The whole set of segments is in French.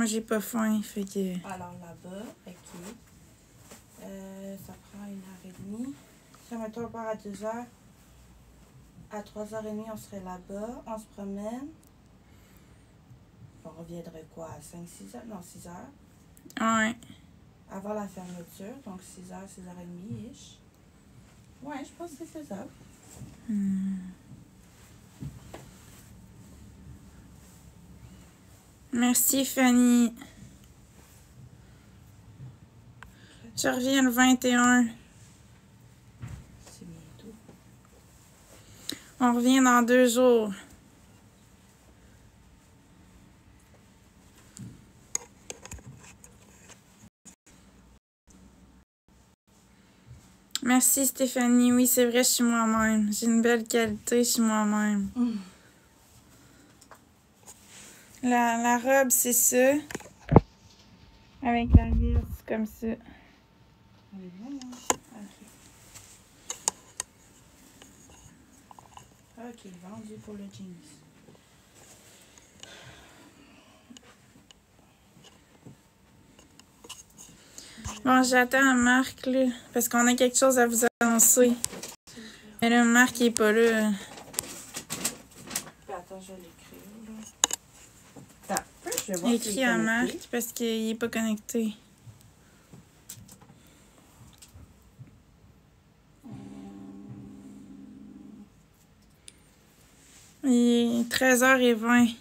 moi j'ai pas faim, fait que... Alors là-bas, ok. Ça prend 1h30. Si mettons on part à 2h, à 3h30 on serait là-bas, on se promène. On reviendrait quoi, à 5-6h? Non, 6h. Ouais. Avant la fermeture, donc 6h, 6h30-ish. Ouais, je pense que c'est faisable. Merci, Fanny. Je reviens le 21. C'est bientôt. On revient dans 2 jours. Merci, Stéphanie. Oui, c'est vrai, je suis moi-même. J'ai une belle qualité, je suis moi-même. La robe, c'est ça. Avec la vis, comme ça. Oui, voilà. Ok. Ok, vendu pour le jeans. Bon, j'attends Marc, là, parce qu'on a quelque chose à vous annoncer. Mais là, Marc, il est pas là. Attends, je vais l'écrire, là. Attends, je vais voir s'il Écris est à connecté. Marc, parce qu'il est pas connecté. Il est 13h20.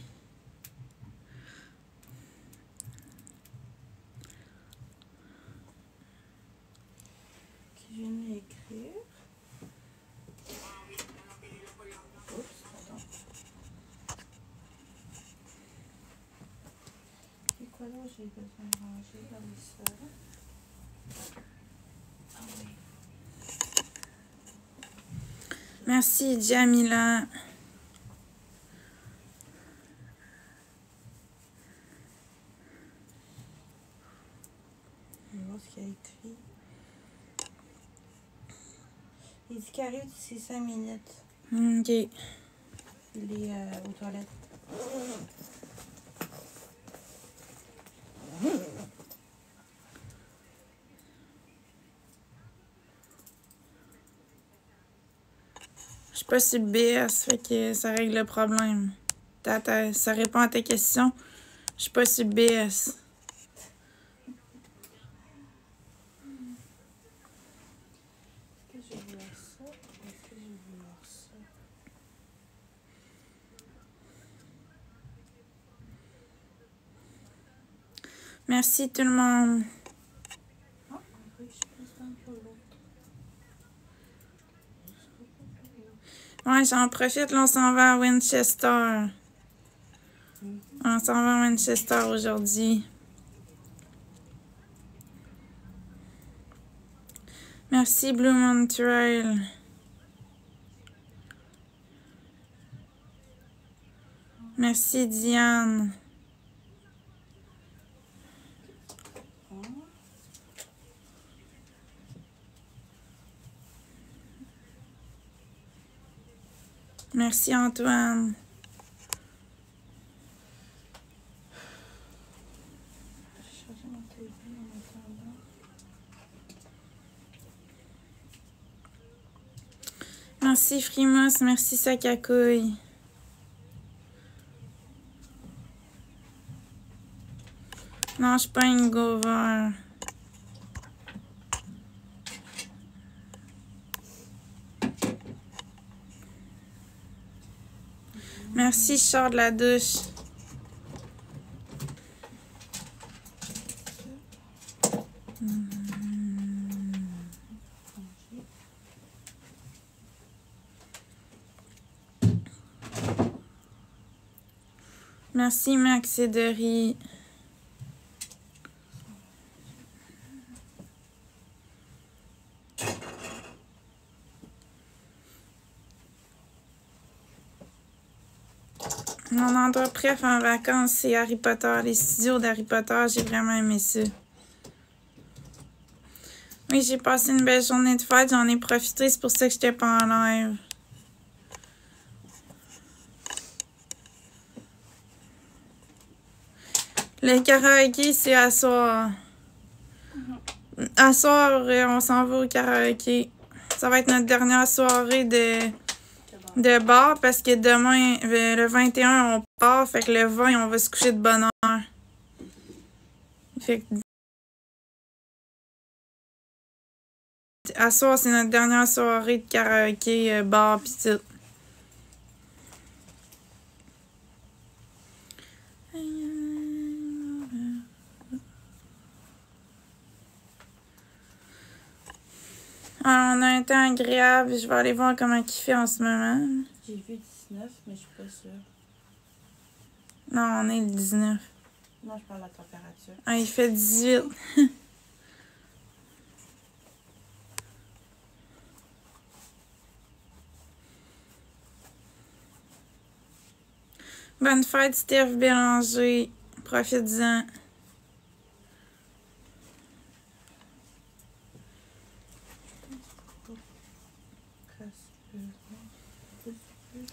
Je viens de l'écrire. Oups, pardon. Et quoi là, j'ai besoin de ranger dans les salles. Ah oui. Merci, Jamila. Je vais voir ce qu'il a écrit. Il dit qu'il arrive d'ici 5 minutes. OK. Il est aux toilettes. Je suis pas sur le BS, fait que ça règle le problème. Ça répond à tes questions. Je suis pas sur le BS. Est-ce que je vais vouloir ça? Est-ce que je vais vouloir ça? Merci tout le monde. Ah, après, je pense pour l'autre. Ouais, j'en profite, là, on s'en va à Winchester. On s'en va à Winchester aujourd'hui. Merci, Blue Montreal. Merci, Diane. Merci, Antoine. J'ai chargé mon téléphone en attendant. Merci, Frimos. Merci, Sakakouille. Non, je suis pas une gover. Merci, je sors de la douche. Merci, Max et Dory. Mon endroit préf en vacances, c'est Harry Potter. Les studios d'Harry Potter, j'ai vraiment aimé ça. Oui, j'ai passé une belle journée de fête, j'en ai profité, c'est pour ça que j'étais pas en live. Le karaoké, c'est à soir. À soir, on s'en va au karaoké. Ça va être notre dernière soirée de bar parce que demain, le 21, on part. Fait que le 20, on va se coucher de bonne heure. Fait que à soir, c'est notre dernière soirée de karaoké, bar pis tout. Ah, on a un temps agréable. Je vais aller voir comment il fait en ce moment. J'ai vu 19, mais je suis pas sûre. Non, on est le 19. Non, je parle de la température. Ah, il fait 18. Bonne fête, Steph Bélanger. Profite-en.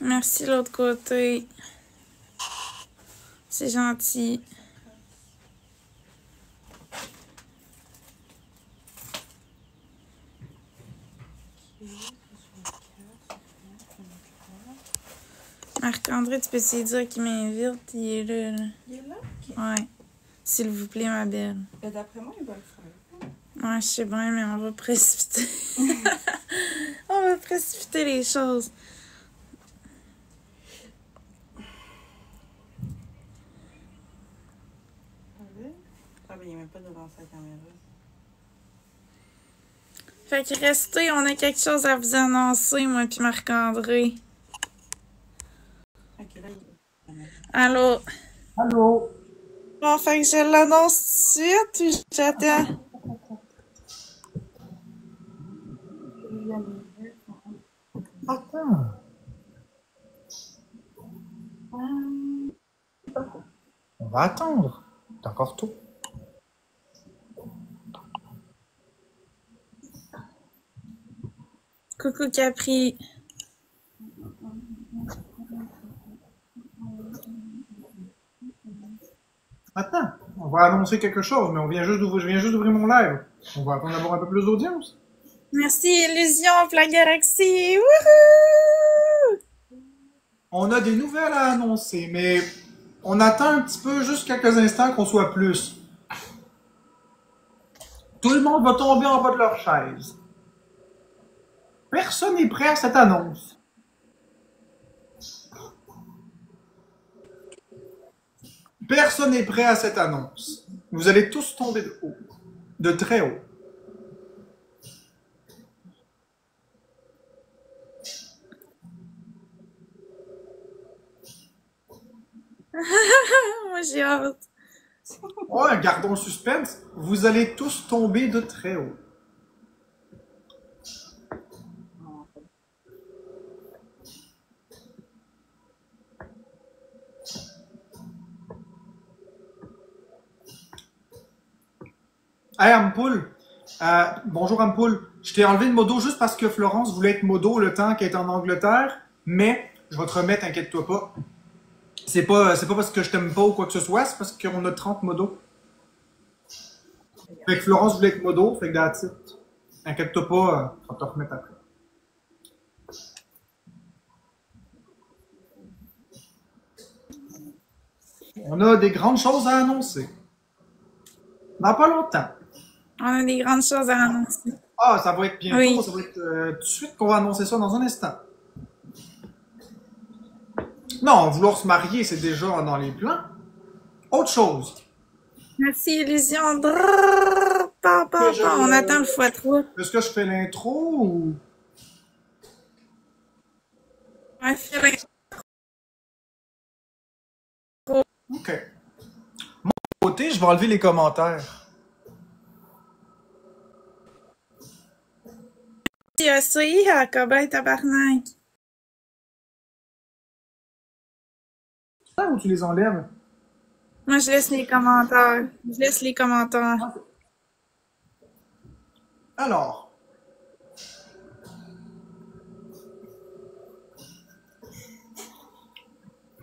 Merci, l'autre côté. C'est gentil. Marc-André, tu peux essayer de dire qu'il m'invite? Il est là, là. Il est là? Ok. Ouais. S'il vous plaît, ma belle. Ben, d'après moi, il va le faire. Ouais, je sais bien, mais on va précipiter. On va précipiter les choses. Ah, ben, il est même pas devant sa caméra. Fait que restez, on a quelque chose à vous annoncer, moi puis Marc-André. Ok, là, il est. Allô? Allô? Bon, fait que je l'annonce tout de suite ou j'attends? Attends. On va attendre. C'est encore tôt. Coucou Capri. Attends, on va annoncer quelque chose, mais je viens juste d'ouvrir mon live. On va attendre d'avoir un peu plus d'audience. Merci Illusion pour la galaxie. Wouhou! On a des nouvelles à annoncer, mais on attend un petit peu, juste quelques instants qu'on soit plus. Tout le monde va tomber en bas de leur chaise. Personne n'est prêt à cette annonce. Personne n'est prêt à cette annonce. Vous allez tous tomber de haut. De très haut. Moi j'ai hâte. Ouais, gardons le suspense. Vous allez tous tomber de très haut. Hey, Ampoule. Bonjour, Ampoule. Je t'ai enlevé de modo juste parce que Florence voulait être modo le temps qu'elle est en Angleterre, mais je vais te remettre, inquiète-toi pas. C'est pas parce que je t'aime pas ou quoi que ce soit, c'est parce qu'on a 30 modos. Fait que Florence voulait être modo, fait que that's it. Inquiète-toi pas, on va te remettre après. On a des grandes choses à annoncer. Dans pas longtemps. On a des grandes choses à annoncer. Ah, ça va être bientôt, Oui. ça va être tout de suite qu'on va annoncer ça dans un instant. Non, vouloir se marier, c'est déjà dans les plans. Autre chose. Merci Illusion. Drrrr, on attend le x3. Est-ce que je fais l'intro ou... Ouais, fais OK. Mon côté, je vais enlever les commentaires. essayé à Cobain Tabarnak. Ça ou tu les enlèves? Moi, je laisse les commentaires. Je laisse les commentaires. Alors.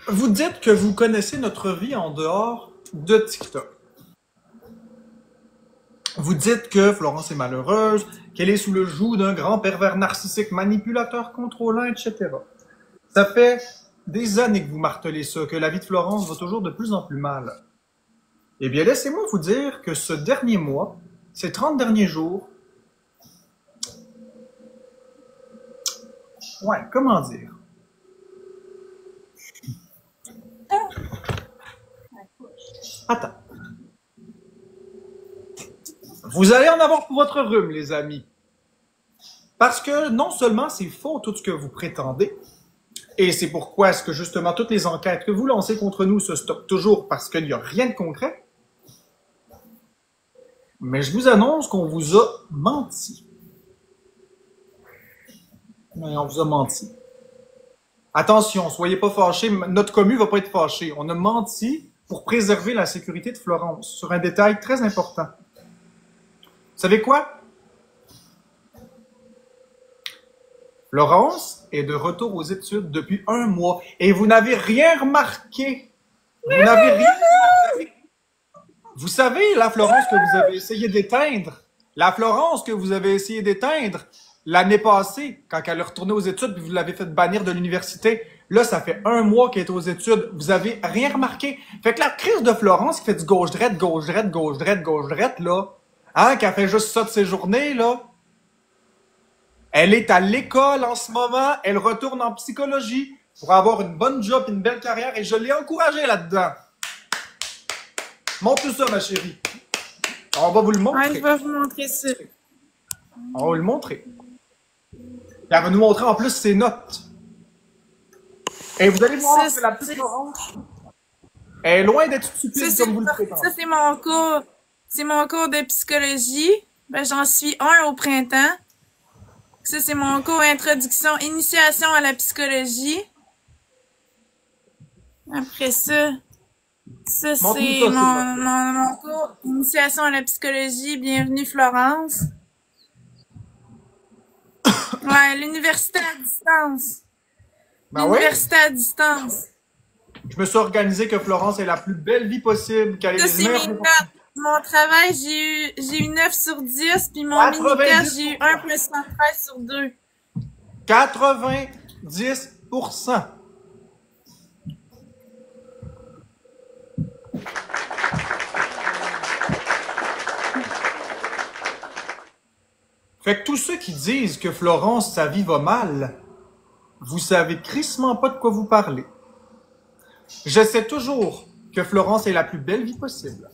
Vous dites que vous connaissez notre vie en dehors de TikTok. Vous dites que Florence est malheureuse, qu'elle est sous le joug d'un grand pervers narcissique, manipulateur, contrôlant, etc. Ça fait des années que vous martelez ça, que la vie de Florence va toujours de plus en plus mal. Eh bien, laissez-moi vous dire que ce dernier mois, ces 30 derniers jours, ouais, comment dire? Attends. Vous allez en avoir pour votre rhume, les amis. Parce que non seulement c'est faux tout ce que vous prétendez, et c'est pourquoi est-ce que justement toutes les enquêtes que vous lancez contre nous se stoppent toujours parce qu'il n'y a rien de concret, mais je vous annonce qu'on vous a menti. Oui, on vous a menti. Attention, soyez pas fâchés, notre commu va pas être fâché. On a menti pour préserver la sécurité de Florence, sur un détail très important. Vous savez quoi? Florence est de retour aux études depuis 1 mois et vous n'avez rien remarqué. Vous n'avez rien remarqué. Vous savez, la Florence que vous avez essayé d'éteindre, la Florence que vous avez essayé d'éteindre l'année passée, quand elle est retournée aux études, puis vous l'avez fait bannir de l'université, là, ça fait 1 mois qu'elle est aux études, vous avez rien remarqué. Fait que la crise de Florence qui fait du gauche-droite, gauche-droite, gauche-droite, gauche-droite, là, hein, qu'elle fait juste ça de ses journées, là, elle est à l'école en ce moment, elle retourne en psychologie pour avoir une bonne job, une belle carrière, et je l'ai encouragée là-dedans. Montre tout ça, ma chérie. On va vous le montrer. Ouais, je vais vous montrer ça. On va vous le montrer. Et elle va nous montrer en plus ses notes. Et vous allez voir que la petite Florence est loin d'être stupide comme vous le prétendez. Ça, c'est mon cours. C'est mon cours de psychologie. Ben, j'en suis un au printemps. Ça, c'est mon cours introduction, initiation à la psychologie. Après ça, c'est mon cours initiation à la psychologie. Bienvenue Florence. Ouais, l'université à distance. Ben l'université à distance. Je me suis organisé que Florence ait la plus belle vie possible, qu'elle ait Ça, les meilleures... Mon travail, j'ai eu 9 sur 10, puis mon mini-test, j'ai eu 1,73 sur 2. 90%. Fait que tous ceux qui disent que Florence, sa vie va mal, vous savez crissement pas de quoi vous parlez. Je sais toujours que Florence est la plus belle vie possible.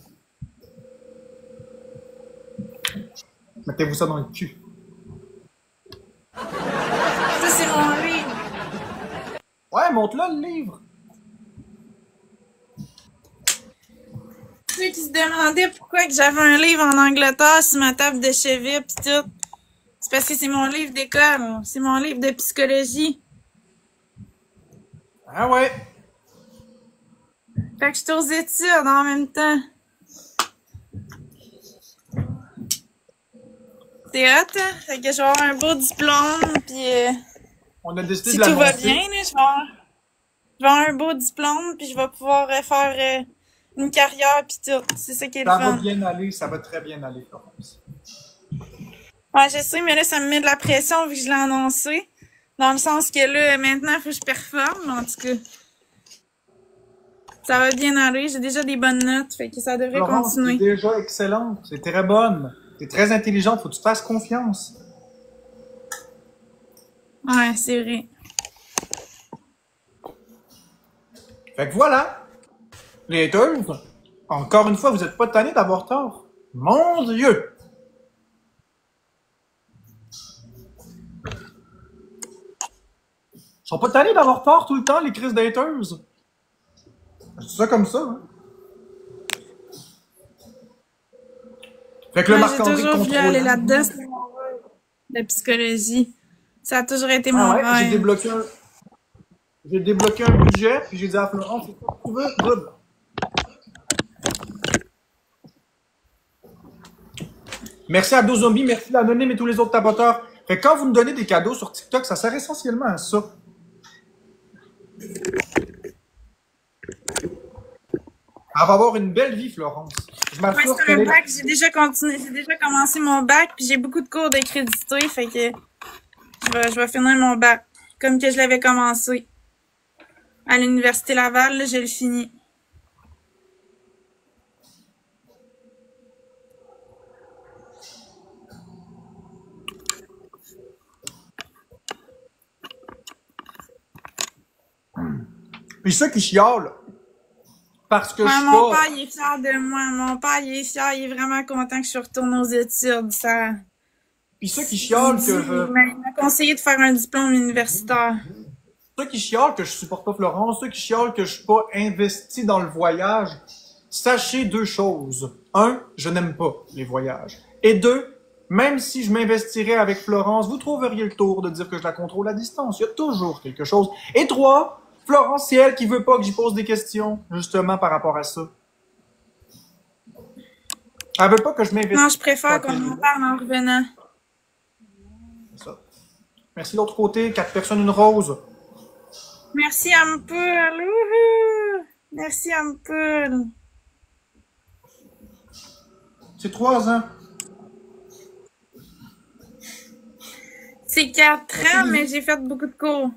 Mettez-vous ça dans le cul. Ça, c'est mon livre. Ouais, montre-le, le livre. Ceux qui se demandaient pourquoi que j'avais un livre en Angleterre sur ma table de chevet pis tout, c'est parce que c'est mon livre d'école. C'est mon livre de psychologie. Ah ouais. Fait que je suis aux études en même temps. C'est hot, hein? Fait que je vais avoir un beau diplôme, pis On a décidé si de tout va l'annoncer. bien, là, je vais avoir un beau diplôme, puis je vais pouvoir faire une carrière, pis tout. C'est ça qui est le Ça va fun. bien aller, ça va très bien aller, Florence. Ouais, je sais, mais là, ça me met de la pression vu que je l'ai annoncé. Dans le sens que là, maintenant, il faut que je performe, en tout cas. Ça va bien aller, j'ai déjà des bonnes notes, fait que ça devrait Florence, continuer. t'es déjà excellente, c'est très bonne. T'es très intelligente, faut que tu te fasses confiance. Ouais, c'est vrai. Fait que voilà. Les haters, encore une fois, vous êtes pas tannés d'avoir tort. Mon Dieu! Ils sont pas tannés d'avoir tort tout le temps, les crises d'haters. Je dis ça comme ça, hein. Fait que le Ouais, j'ai Marc-André toujours voulu contrôle. aller là-dedans, c'est mon rêve. La psychologie. Ça a toujours été mon Ah ouais, j'ai rêve. débloqué un budget, puis j'ai dit à Florence, c'est quoi que tu veux? Good. Merci à DoZombie, merci l'Anonyme et tous les autres taboteurs. Fait que quand vous me donnez des cadeaux sur TikTok, ça sert essentiellement à ça. Elle va avoir une belle vie, Florence. Je Ouais, m'assure c'est qu'elle un est... bac, j'ai déjà commencé mon bac, puis j'ai beaucoup de cours de crédité, fait que je vais finir mon bac. Comme que je l'avais commencé. À l'Université Laval, là, je le finis. Puis ceux qui chiolent, parce que je Ouais, suis mon pas... père, il est fier de moi. Mon père, il est fier, il est vraiment content que je retourne aux études. Ça, Puis ceux qui il chiolent dit, que je... il m'a conseillé de faire un diplôme universitaire. Ceux qui chiolent que je supporte pas Florence, ceux qui chiolent que je suis pas investi dans le voyage, sachez deux choses. Un, je n'aime pas les voyages. Et deux, même si je m'investirais avec Florence, vous trouveriez le tour de dire que je la contrôle à distance. Il y a toujours quelque chose. Et trois, Florence, c'est elle qui veut pas que j'y pose des questions, justement, par rapport à ça. Elle veut pas que je m'investisse. Non, je préfère qu'on en parle en revenant. C'est ça. Merci. L'autre côté, 4 personnes, une rose. Merci, Ampoule. Wouhou! Merci, Ampoule. C'est 3 ans. C'est 4 ans, mais j'ai fait beaucoup de cours.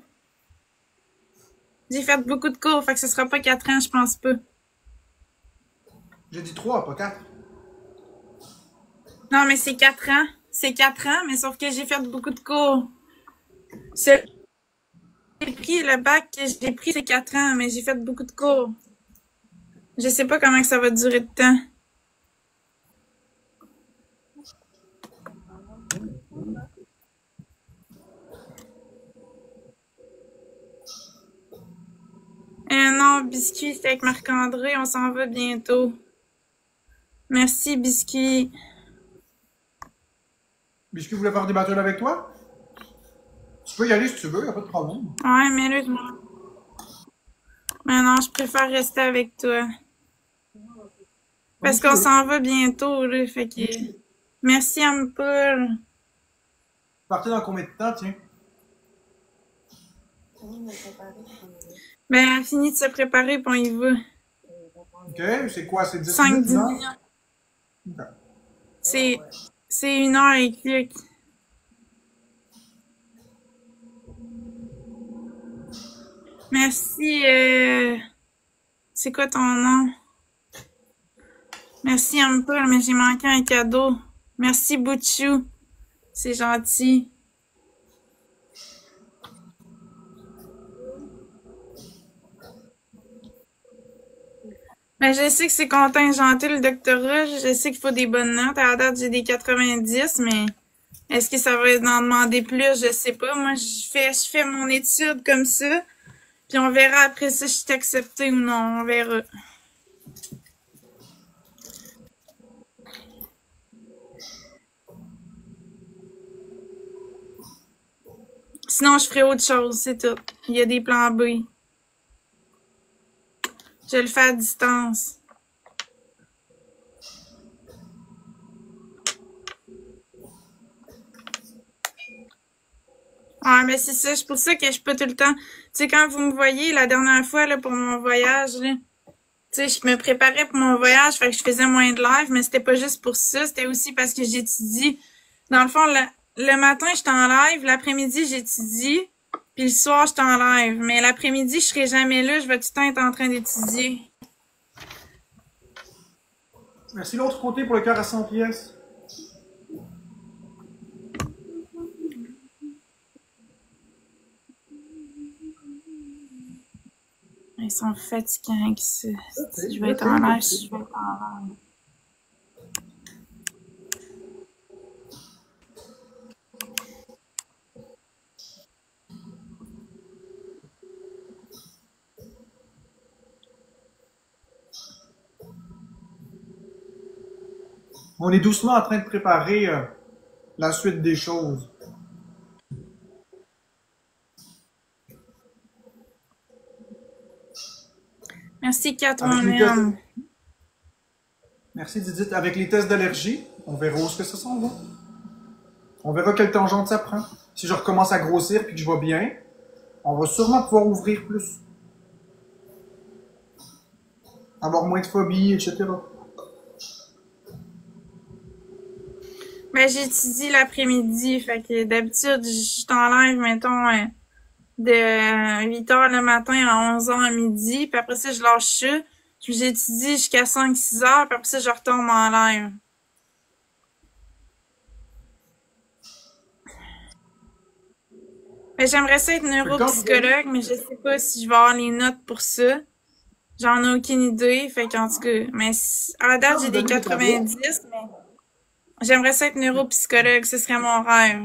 J'ai fait beaucoup de cours, fait que ce sera pas 4 ans, je pense pas. J'ai dit 3, pas 4. Non, mais c'est 4 ans. C'est 4 ans, mais sauf que j'ai fait beaucoup de cours. J'ai pris le bac que j'ai pris, c'est 4 ans, mais j'ai fait beaucoup de cours. Je sais pas comment que ça va durer de temps. Non, Biscuit, c'est avec Marc-André, on s'en va bientôt. Merci, Biscuit. Biscuit voulait faire des battles avec toi? Tu peux y aller si tu veux, y a pas de problème. Ouais, mais là, mais non, je préfère rester avec toi. Parce qu'on s'en va bientôt, là, fait que... Merci, Ampoule. Partez dans combien de temps, tiens? Ben, elle a fini de se préparer, puis on y va. Ok, c'est quoi? C'est 10 5-10 minutes, non? minutes. Ok. C'est 1 heure et quelques. Merci, c'est quoi ton nom? Merci, Ampoule, mais j'ai manqué un cadeau. Merci, Bouchou. C'est gentil. Ben, je sais que c'est contingenté le doctorat. Je sais qu'il faut des bonnes notes. À la date, j'ai des 90, mais est-ce que ça va en demander plus? Je sais pas. Moi, je fais mon étude comme ça. Puis on verra après ça si je suis acceptée ou non. On verra. Sinon, je ferai autre chose, c'est tout. Il y a des plans B. Je le fais à distance. Ah, mais c'est ça, c'est pour ça que je suis pas tout le temps. Tu sais, quand vous me voyez la dernière fois là, pour mon voyage, là, tu sais, je me préparais pour mon voyage, fait que je faisais moins de live, mais c'était pas juste pour ça, c'était aussi parce que j'étudie. Dans le fond, le matin, je suis en live, l'après-midi, j'étudie, puis le soir, je suis en live. Mais l'après-midi, je serai jamais là, je vais tout le temps être en train d'étudier. Merci. L'autre côté pour le cœur à 100 pièces. Ils sont fatigants que ça. Si je vais être en live, si je vais être en live. On est doucement en train de préparer la suite des choses. Merci, Kat, Avec mon les tests- aime. Merci Didit. Avec les tests d'allergie, on verra où est-ce que ça s'en va. On verra quelle tangente ça prend. Si je recommence à grossir puis que je vais bien, on va sûrement pouvoir ouvrir plus. avoir moins de phobie, etc. Ben, j'étudie l'après-midi, fait que d'habitude, je t'enlève, mettons, de 8 heures le matin à 11 heures à midi, puis après ça, je lâche ça. Puis j'étudie jusqu'à 5-6 heures, puis après ça, je retombe en live. Ben, j'aimerais ça être neuropsychologue, mais je sais pas si je vais avoir les notes pour ça. J'en ai aucune idée, fait qu'en tout cas, mais à la date, j'ai des 90, mais j'aimerais ça être neuropsychologue, ce serait mon rêve.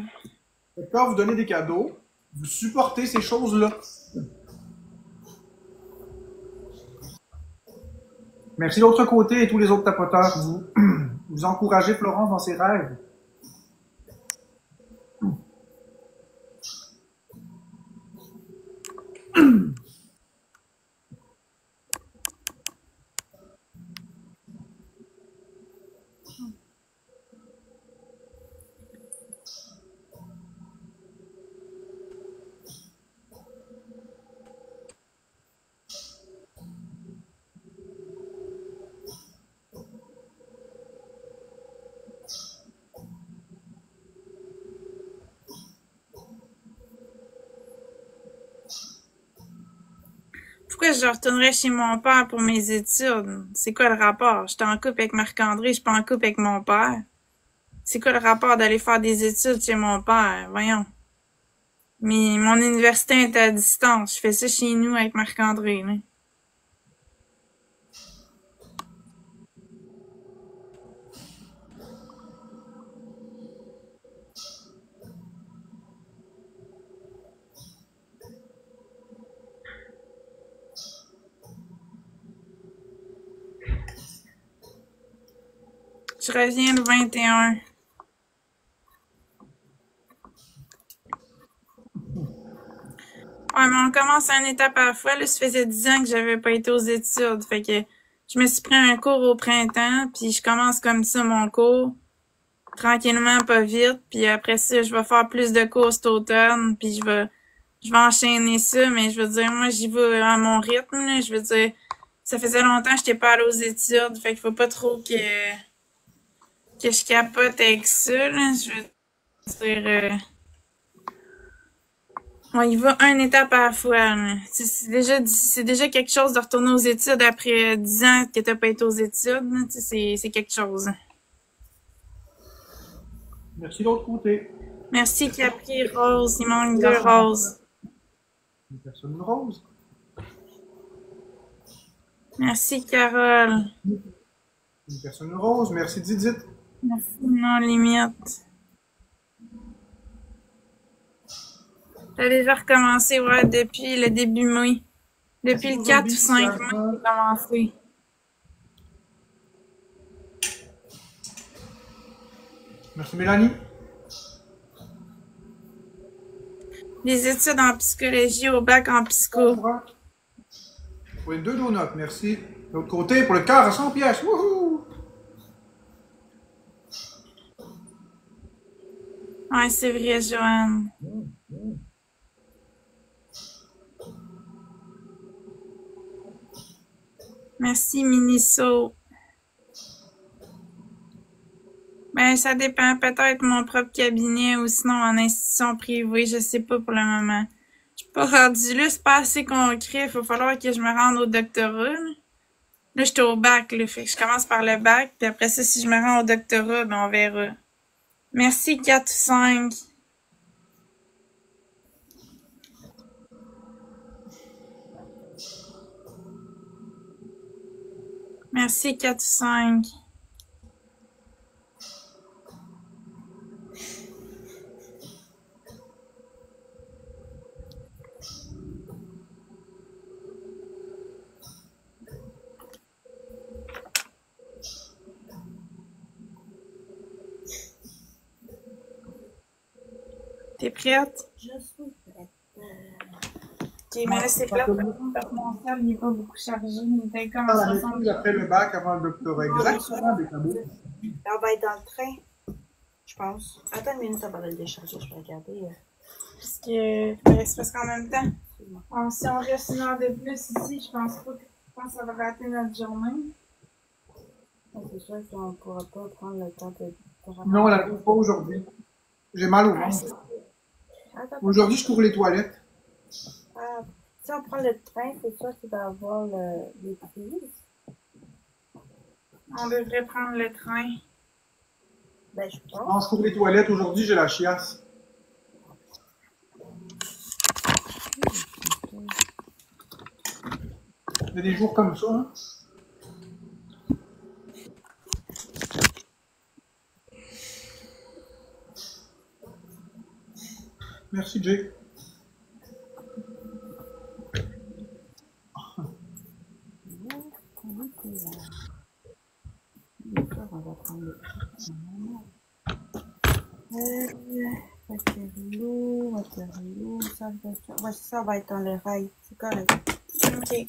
Quand vous donnez des cadeaux, vous supportez ces choses-là. Merci de l'autre côté et tous les autres tapoteurs. Vous encouragez Florence dans ses rêves. Pourquoi je retournerais chez mon père pour mes études? C'est quoi le rapport? J'étais en couple avec Marc-André, je suis pas en couple avec mon père. C'est quoi le rapport d'aller faire des études chez mon père? Voyons. Mais mon université est à distance. Je fais ça chez nous avec Marc-André, là. Je reviens le 21. Ouais, mais on commence à une étape à la fois. Là, ça faisait 10 ans que j'avais pas été aux études. Fait que je me suis pris un cours au printemps, puis je commence comme ça mon cours. Tranquillement, pas vite. Puis après ça, je vais faire plus de cours cet automne, puis je vais enchaîner ça. Mais je veux dire, moi, j'y vais à mon rythme, là. Je veux dire, ça faisait longtemps que j'étais pas allée aux études. Fait qu'il faut pas trop que je capote avec ça, là. Je veux dire... on y va une étape à la fois, là. C'est déjà quelque chose de retourner aux études après 10 ans que t'as pas été aux études, là. C'est quelque chose. Merci de l'autre côté. Merci qui a pris Rose. Il manque 2 roses. Une personne rose. Merci Carole. Une personne rose. Merci Didit. Merci Non Limite. T'as déjà recommencé, ouais, depuis le début mai. Depuis le 4 ou 5 mai, j'ai commencé. Merci Mélanie. Des études en psychologie au bac en psycho. Oui, 2 donuts, merci. De l'autre côté, pour le cœur à 100 pièces. Wouhou! Ouais, c'est vrai, Joanne. Merci, Miniso. Ben, ça dépend. Peut-être mon propre cabinet ou sinon en institution privée. Je sais pas pour le moment. Je suis pas rendue là. C'est pas assez concret. Il va falloir que je me rende au doctorat. Là, j'étais au bac, là. Fait que je commence par le bac. Puis après ça, si je me rends au doctorat, ben, on verra. Merci, 4 ou 5. Merci, 4 ou 5. T'es prête? Je suis prête. Ok, mais là, c'est plate parce que mon sel, il est pas beaucoup chargé. Il était comme à La 60. maîtrise après le bac, avant le doctorat. Exactement, des cadeaux. On va être dans le train, je pense. Attends une minute, ça va le décharger, je vais regarder. Parce que, ben, c'est parce qu'en même temps, si on reste une heure de plus ici, je pense pas que Je pense que ça va rater notre journée. C'est sûr qu'on ne pourra pas prendre le temps de Non, on la trouve pas aujourd'hui. J'ai mal au Ah, ventre. Attends, Aujourd'hui, je cours les toilettes. si on prend le train, c'est sûr qu'il va avoir les prises. on devrait prendre le train. Ben, je pense. Non, je cours les toilettes. Aujourd'hui, j'ai la chiasse. Il y a des jours comme ça. Hein? Merci, Jay. On va prendre le Waterloo, ça va être dans les rails. C'est correct. OK.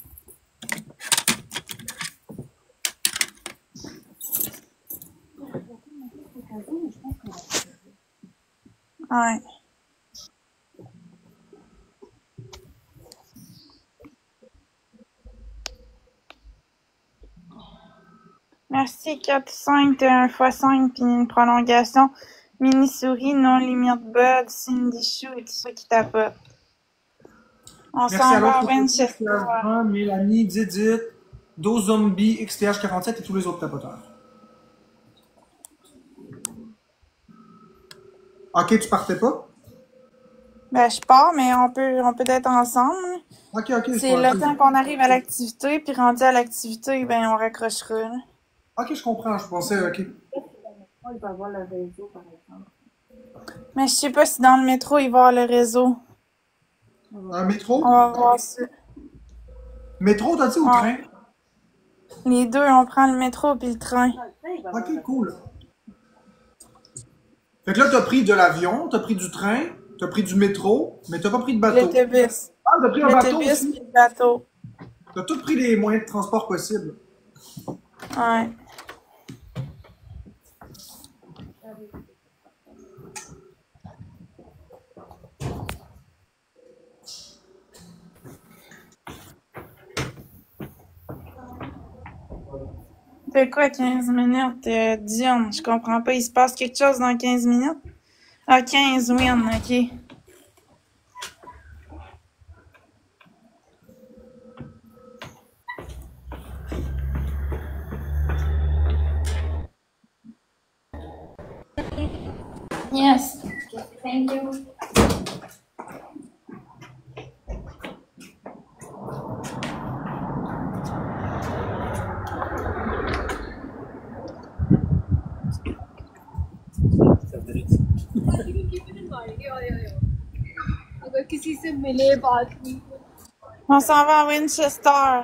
Ouais. Merci, 4-5, t'as un x5 puis une prolongation. Mini-souris, non limite bud, Cindy Chou et tout ça qui tapote. On Merci s'en à va à l'autre. Winchester. Mélanie, Didit, Do Zombie, XTH47 et tous les autres tapoteurs. Ok, tu partais pas? Ben, je pars, mais on peut être ensemble. Ok, C'est le temps qu'on arrive à l'activité, puis rendu à l'activité, ben, on raccrochera. Là. Ok, je comprends. Je pensais, ok. Il va avoir le réseau, par exemple. Mais je sais pas si dans le métro, il va y avoir le réseau. Un métro? On va voir ça. Métro, t'as dit, ou Ouais. train? Les deux, on prend le métro puis le train. Ok, cool. Fait que là, t'as pris de l'avion, t'as pris du train, t'as pris du métro, mais t'as pas pris de bateau. L'autobus. Ah, t'as pris un bateau L'autobus aussi? puis le bateau. T'as tout pris les moyens de transport possibles. Ouais. C'est quoi 15 minutes, Diane? Je comprends pas. Il se passe quelque chose dans 15 minutes? Ah, 15 win, ok. Yes. Thank you. अगर किसी से मिले बात की On s'en va à Winchester.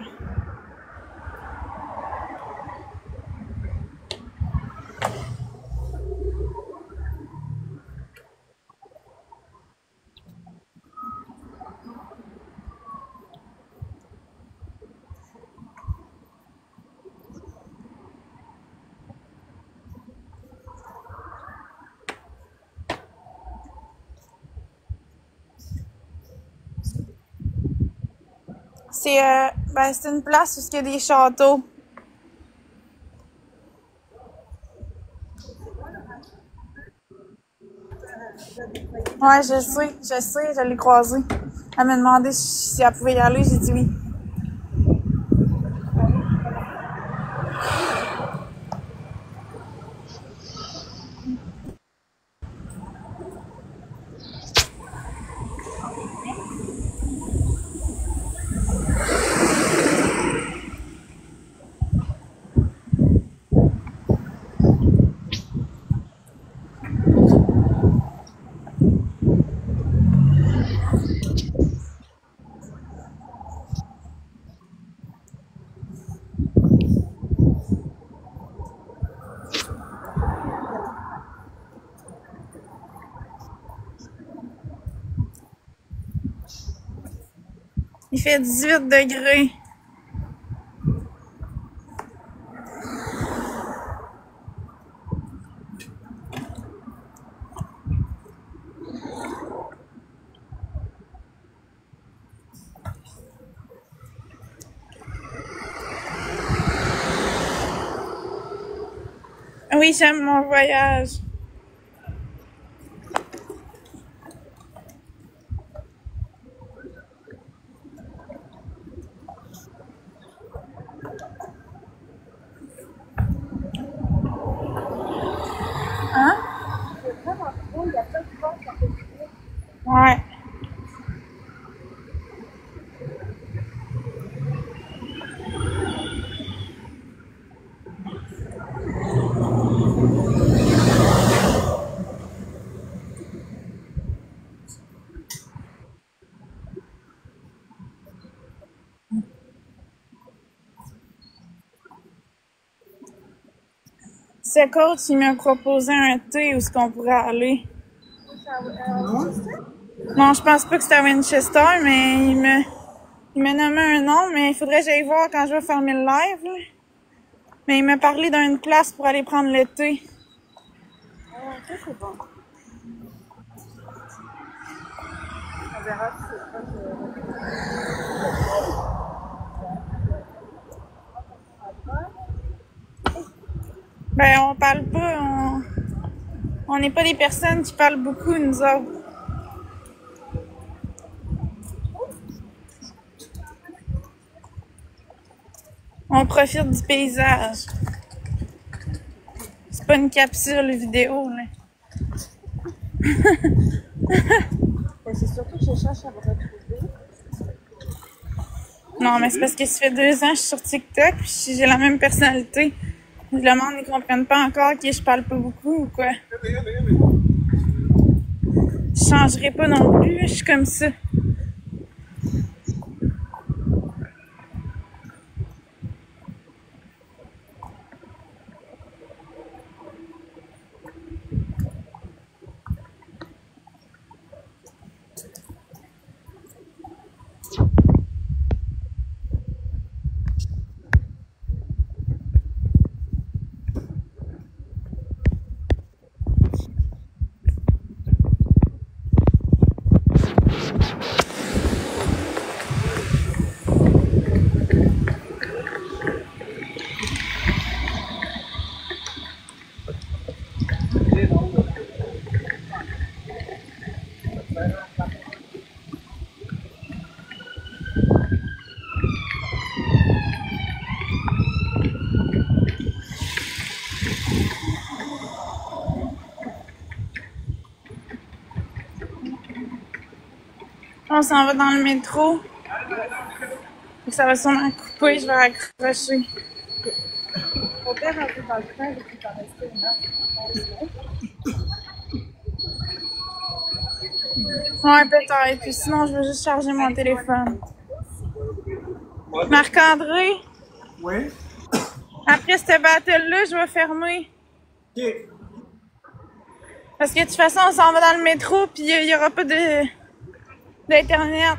C'est une place où il y a des châteaux. Ouais, je l'ai croisée. Elle m'a demandé si elle pouvait y aller, j'ai dit oui. Il fait 18 degrés. Oui, j'aime mon voyage. Hein? Ouais. Ce coach, il m'a proposé un thé où est-ce qu'on pourrait aller. Non, je pense pas que c'était à Winchester, mais il m'a nommé un nom, mais il faudrait que j'aille voir quand je vais fermer le live, là. Mais il m'a parlé d'une place pour aller prendre le thé. Ah, ça c'est bon. On verra si c'est pas Ben, on parle pas, on n'est pas des personnes qui parlent beaucoup, nous autres. On profite du paysage. C'est pas une capsule vidéo, là. c'est surtout que je cherche à me retrouver. Non, mais c'est parce que ça fait 2 ans que je suis sur TikTok, puis j'ai la même personnalité. Le monde ne comprenne pas encore que je parle pas beaucoup ou quoi. Je changerai pas non plus, je suis comme ça. On s'en va dans le métro. Ça va sûrement couper, je vais raccrocher. Mon père a fait dans le train et puis t'en restais une heure. Ouais, peut-être. Puis sinon, je veux juste charger mon téléphone. Marc-André, Oui? après cette battle-là, je vais fermer. OK. Parce que de toute façon, on s'en va dans le métro, puis il y aura pas d'Internet.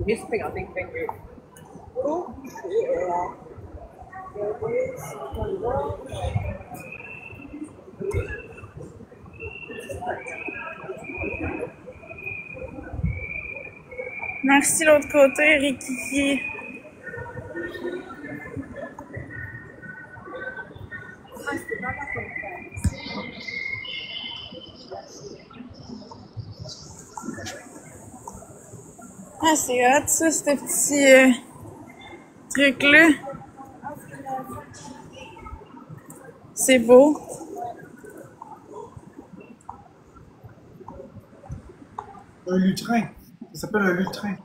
Here's the thing, I think Merci l'autre côté, Ricky. Ah, c'est hot, ça, ce petit truc-là. C'est beau. Un lutrin. Ça s'appelle un lutrin.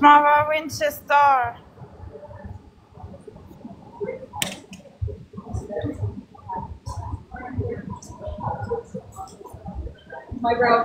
m'en vais à Winchester. My girl.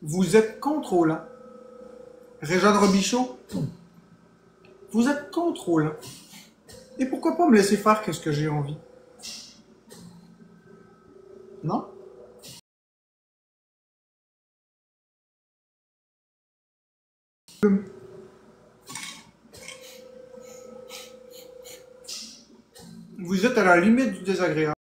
Vous êtes contrôlant. Réjeanne Robichaud, vous êtes contrôlant. Et pourquoi pas me laisser faire ce que j'ai envie? Non? Vous êtes à la limite du désagréable.